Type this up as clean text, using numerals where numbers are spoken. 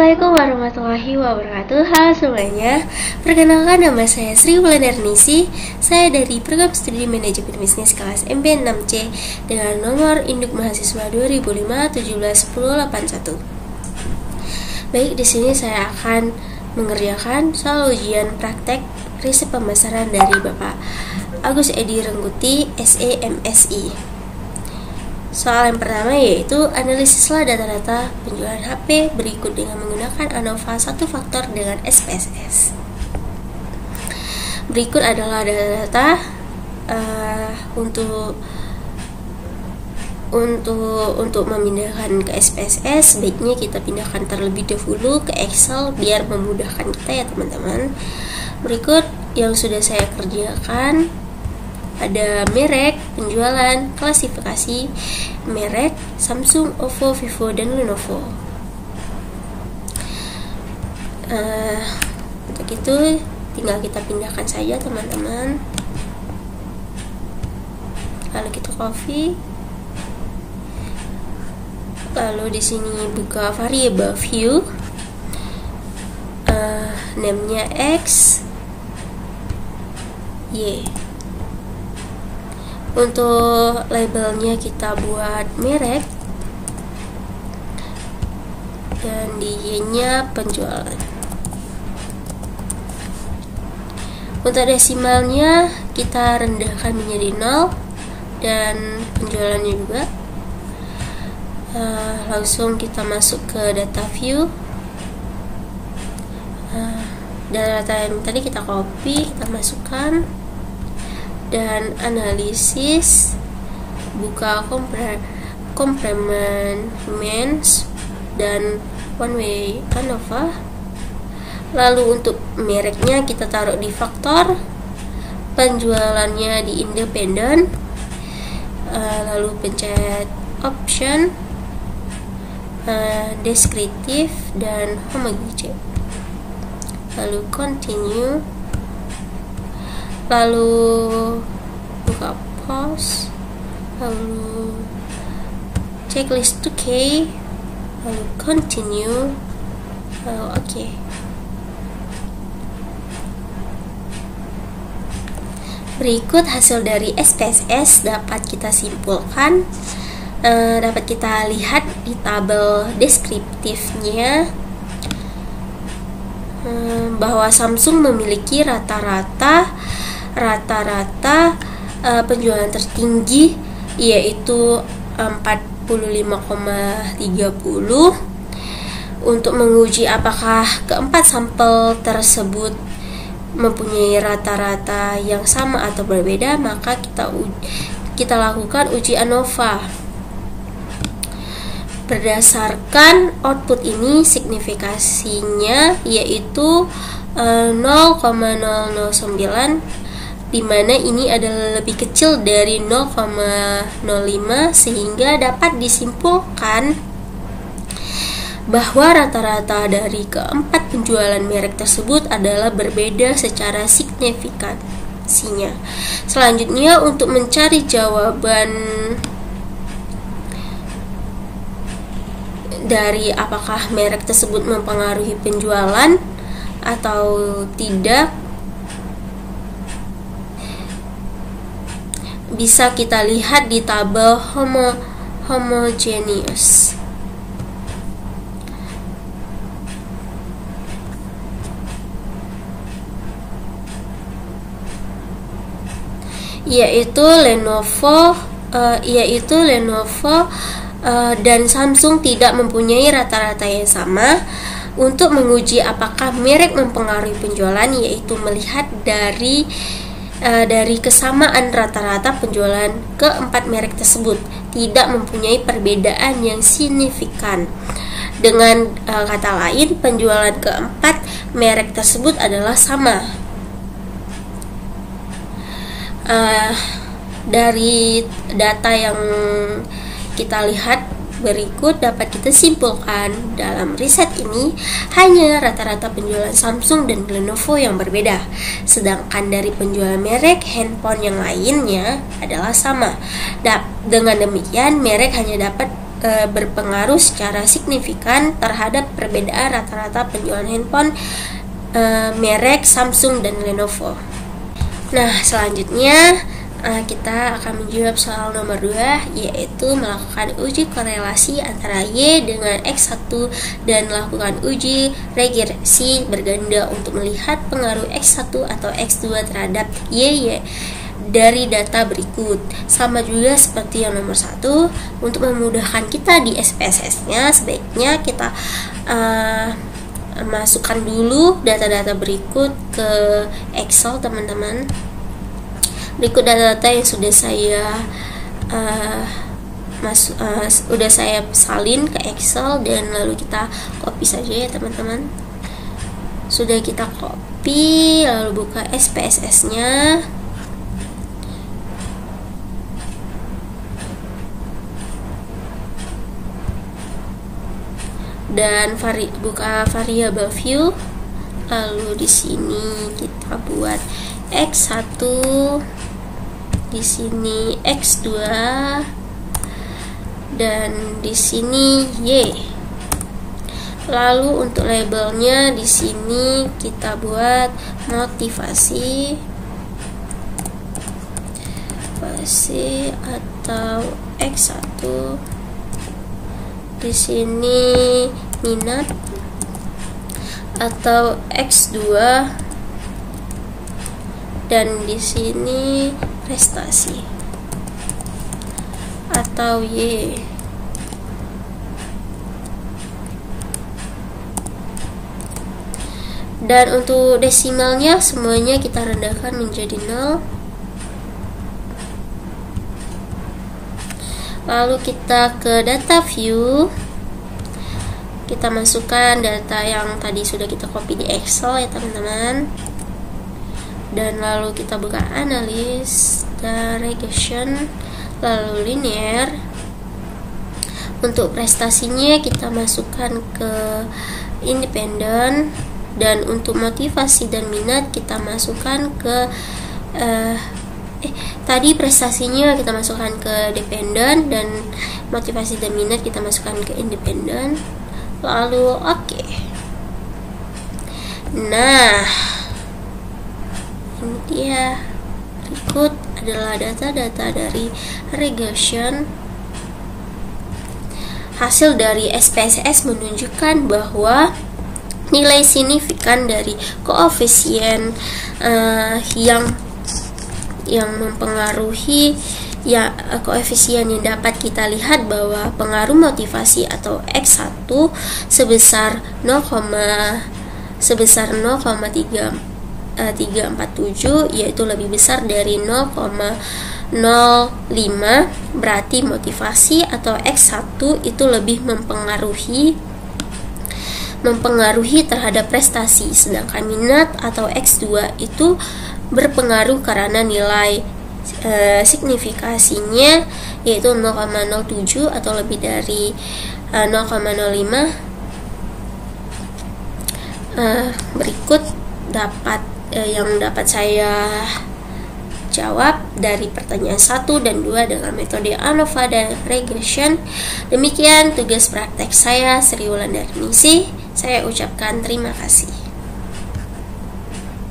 Assalamualaikum warahmatullahi wabarakatuh. Halo semuanya, perkenalkan nama saya Sri Wulandernisi. Saya dari program studi manajemen bisnis kelas MB6C dengan nomor induk mahasiswa 2005-17-1081. Baik, di sini saya akan mengerjakan soal ujian praktek riset pemasaran dari Bapak Agus Edi Rengguti, SE MSI. Soal yang pertama yaitu analisislah data-data penjualan HP berikut dengan menggunakan ANOVA 1 faktor dengan SPSS. Berikut adalah data-data untuk memindahkan ke SPSS. Baiknya kita pindahkan terlebih dahulu ke Excel biar memudahkan kita ya teman-teman. Berikut yang sudah saya kerjakan. Ada merek, penjualan, klasifikasi, merek, Samsung, Oppo, Vivo, dan Lenovo. Untuk itu tinggal kita pindahkan saja teman-teman. Lalu kita copy. Lalu di sini buka variable view, name-nya X, Y. Untuk labelnya kita buat merek dan di Y-nya penjualan. Untuk desimalnya kita rendahkan menjadi 0 dan penjualannya juga. Langsung kita masuk ke data view. Data yang tadi kita copy, kita masukkan. Dan analisis, buka complement dan one way ANOVA. Lalu untuk mereknya kita taruh di faktor, penjualannya di independen, lalu pencet option, deskriptif dan homogeneous. Lalu continue. Lalu buka pause, lalu checklist 2K, lalu continue, lalu OK. Berikut hasil dari SPSS dapat kita simpulkan, dapat kita lihat di tabel deskriptifnya bahwa Samsung memiliki rata-rata penjualan tertinggi yaitu 45,30. Untuk menguji apakah keempat sampel tersebut mempunyai rata-rata yang sama atau berbeda, maka kita lakukan uji ANOVA. Berdasarkan output ini signifikasinya yaitu 0,009, di mana ini adalah lebih kecil dari 0,05, sehingga dapat disimpulkan bahwa rata-rata dari keempat penjualan merek tersebut adalah berbeda secara signifikansinya. Selanjutnya, untuk mencari jawaban dari apakah merek tersebut mempengaruhi penjualan atau tidak, bisa kita lihat di tabel homogeneous. Yaitu Lenovo dan Samsung tidak mempunyai rata-rata yang sama. Untuk menguji apakah merek mempengaruhi penjualan, yaitu melihat dari kesamaan rata-rata penjualan keempat merek tersebut tidak mempunyai perbedaan yang signifikan. Dengan kata lain, penjualan keempat merek tersebut adalah sama. Dari data yang kita lihat berikut dapat kita simpulkan dalam riset ini hanya rata-rata penjualan Samsung dan Lenovo yang berbeda, sedangkan dari penjualan merek handphone yang lainnya adalah sama. Dengan demikian merek hanya dapat berpengaruh secara signifikan terhadap perbedaan rata-rata penjualan handphone merek Samsung dan Lenovo. Nah, selanjutnya kita akan menjawab soal nomor 2, yaitu melakukan uji korelasi antara Y dengan X1 dan melakukan uji regresi berganda untuk melihat pengaruh X1 atau X2 terhadap Y dari data berikut. Sama juga seperti yang nomor 1, untuk memudahkan kita di SPSS-nya, sebaiknya kita masukkan dulu data-data berikut ke Excel, teman-teman. Berikut data-data yang sudah saya salin ke Excel, dan lalu kita copy saja ya teman-teman. Sudah kita copy, lalu buka SPSS-nya. Dan buka variable view, lalu di sini kita buat X1, di sini X2, dan di sini Y. Lalu untuk labelnya di sini kita buat motivasi atau X1, di sini minat atau X2, dan di sini prestasi atau Y. Dan untuk desimalnya semuanya kita rendahkan menjadi 0. Lalu kita ke data view, kita masukkan data yang tadi sudah kita copy di Excel ya teman-teman. Dan lalu kita buka analis dan regression, lalu linear. Untuk prestasinya kita masukkan ke independen, dan untuk motivasi dan minat kita masukkan ke tadi prestasinya kita masukkan ke dependen, dan motivasi dan minat kita masukkan ke independen. Lalu oke. Nah, ini dia. Berikut adalah data-data dari regression. Hasil dari SPSS menunjukkan bahwa nilai signifikan dari koefisien yang mempengaruhi koefisien yang dapat kita lihat bahwa pengaruh motivasi atau X1 sebesar 0,347, yaitu lebih besar dari 0,05, berarti motivasi atau X1 itu lebih mempengaruhi terhadap prestasi, sedangkan minat atau X2 itu berpengaruh karena nilai signifikasinya yaitu 0,07 atau lebih dari 0,05. Berikut yang dapat saya jawab dari pertanyaan 1 dan 2 dengan metode ANOVA dan regression. Demikian tugas praktek saya, Sri Wulandari Ningsih. Saya ucapkan terima kasih.